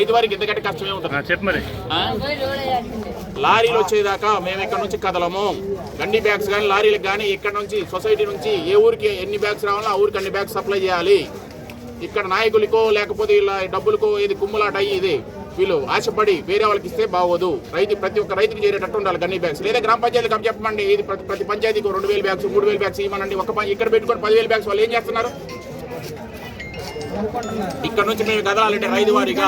రైతు వారికి ఎందుకంటే కష్టమే ఉంటుంది. చెప్పు మరి. లారీలు వచ్చేదాకా మేము ఇక్కడ నుంచి కదలము. గండి బ్యాగ్స్ కానీ లారీలకు కానీ ఇక్కడ నుంచి సొసైటీ నుంచి ఏ ఊరికి ఎన్ని బ్యాగ్స్ రావాలో ఆ ఊరికి అన్ని బ్యాగ్స్ సప్లై చేయాలి. ఇక్కడ నాయకులకో లేకపోతే ఇలా డబ్బులకో ఇది కుమ్ములాట అయ్యి ఇది వీళ్ళు ఆశపడి వేరే వాళ్ళకి ఇస్తే బాగోదు. ప్రతి ఒక్క రైతుకి చేరేటట్టు ఉండాలి గన్ని బ్యాగ్స్. లేదా గ్రామ పంచాయతీకి అప్పు చెప్పమండి, ఇది ప్రతి పంచాయతీకి 2000 బ్యాగ్స్ 3000 బ్యాగ్స్ ఇవ్వమండి. ఇక్కడ పెట్టుకొని 10,000 బ్యాగ్స్ వాళ్ళు ఏం చేస్తున్నారు? ఇక్కడ నుంచి మేము కదలాలంటే రైతు వారిగా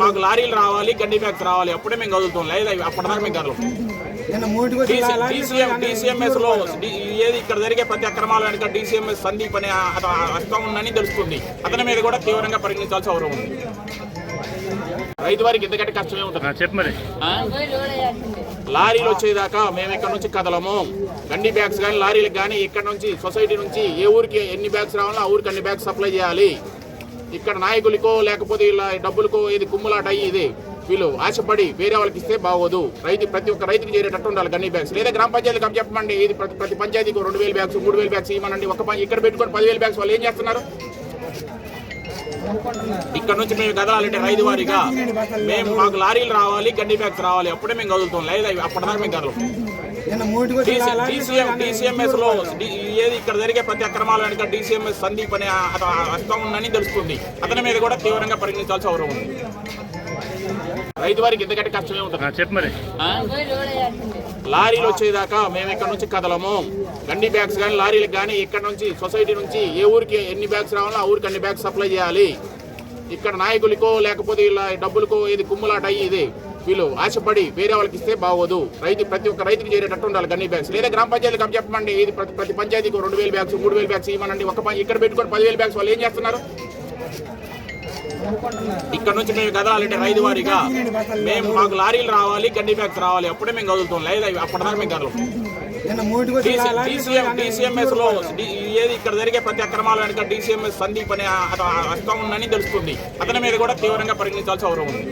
మాకు లారీలు రావాలి, గండి బ్యాగ్స్ రావాలి, అప్పుడే మేము కదులుతాం. లేదా అప్పటిదాకా మేము కదలం. DCMS లో ఏది ఇక్కడ జరిగే ప్రతి అక్రమాల వెనుక DCMS సందీప్ అనే అర్థం ఉందని తెలుస్తుంది. అతని మీద కూడా తీవ్రంగా పరిగణించాల్సిన అవసరం ఉంది. రైతు వారికి ఎందుకంటే కష్టమే ఉంటుంది. చెప్పు మరి. లారీలు వచ్చేదాకా మేము ఇక్కడ నుంచి కదలము. గండి బ్యాగ్స్ కానీ లారీలకు కానీ ఇక్కడ నుంచి సొసైటీ నుంచి ఏ ఊరికి ఎన్ని బ్యాగ్స్ రావాలో ఆ ఊరికి అన్ని బ్యాగ్స్ సప్లై చేయాలి. ఇక్కడ నాయకులకో లేకపోతే ఇలా డబ్బులకో ఇది కుమ్ములాట అయ్యి ఇది వీళ్ళు ఆశపడి వేరే వాళ్ళకి ఇస్తే బాగోదు. ప్రతి ఒక్క రైతుకి చేరేటట్టు ఉండాలి గన్ని బ్యాగ్స్. లేదా గ్రామ పంచాయతీకి అప్పు చెప్పమండి, ఇది ప్రతి పంచాయతీకి 2000 బ్యాగ్స్ 3000 బ్యాగ్స్ ఇవ్వమండి. ఇక్కడ పెట్టుకొని 10,000 బ్యాగ్స్ వాళ్ళు ఏం చేస్తున్నారు? ఇక్కడ నుంచి మేము కదలాలంటే రైతు వారిగా మాకు లారీలు రావాలి, గండి బ్యాగ్స్ రావాలి, అప్పుడే మేము కదులుతాం. లేదా అప్పటిదాకా మేము కదలం. DCMS లో ఏది ఇక్కడ జరిగే ప్రతి అక్రమాల వెనుక DCMS సందీప్ అనే అర్థం ఉందని తెలుస్తుంది. అతని మీద కూడా తీవ్రంగా పరిగణించాల్సిన అవసరం ఉంది. రైతు వారికి ఎందుకంటే కష్టమే ఉంటుంది. చెప్పు మరి. లారీలు వచ్చేదాకా మేము ఇక్కడ నుంచి కదలము. గండి బ్యాగ్స్ కానీ లారీలకు కానీ ఇక్కడ నుంచి సొసైటీ నుంచి ఏ ఊరికి ఎన్ని బ్యాగ్స్ రావాలో ఆ ఊరికి అన్ని బ్యాగ్స్ సప్లై చేయాలి. ఇక్కడ నాయకులకో లేకపోతే ఇలా డబ్బులకో ఇది కుమ్ములాట అయ్యి ఇది వీళ్ళు ఆశపడి వేరే వాళ్ళకి ఇస్తే బాగోదు. ప్రతి ఒక్క రైతుకి చేరేటట్టు ఉండాలి గన్ని బ్యాగ్స్. లేదా గ్రామ పంచాయతీకి అప్పు చెప్పమండి, ఇది ప్రతి పంచాయతీకి 2000 బ్యాగ్స్ 3000 బ్యాగ్స్ ఇవ్వమండి. ఇక్కడ పెట్టుకొని 10,000 బ్యాగ్స్ వాళ్ళు ఏం చేస్తున్నారు? ఇక్కడ నుంచి మేము కదలాలంటే రైతు వారిగా మాకు లారీలు రావాలి, గండి బ్యాగ్స్ రావాలి, అప్పుడే మేము కదులుతాం. లేదా అప్పటిదాకా మేము కదలం. DCMS లో ఏది ఇక్కడ జరిగే ప్రతి అక్రమాల వెనుక DCMS సందీప్ అనే అర్థం ఉందని తెలుస్తుంది. అతని మీద కూడా తీవ్రంగా పరిగణించాల్సిన అవసరం ఉంది.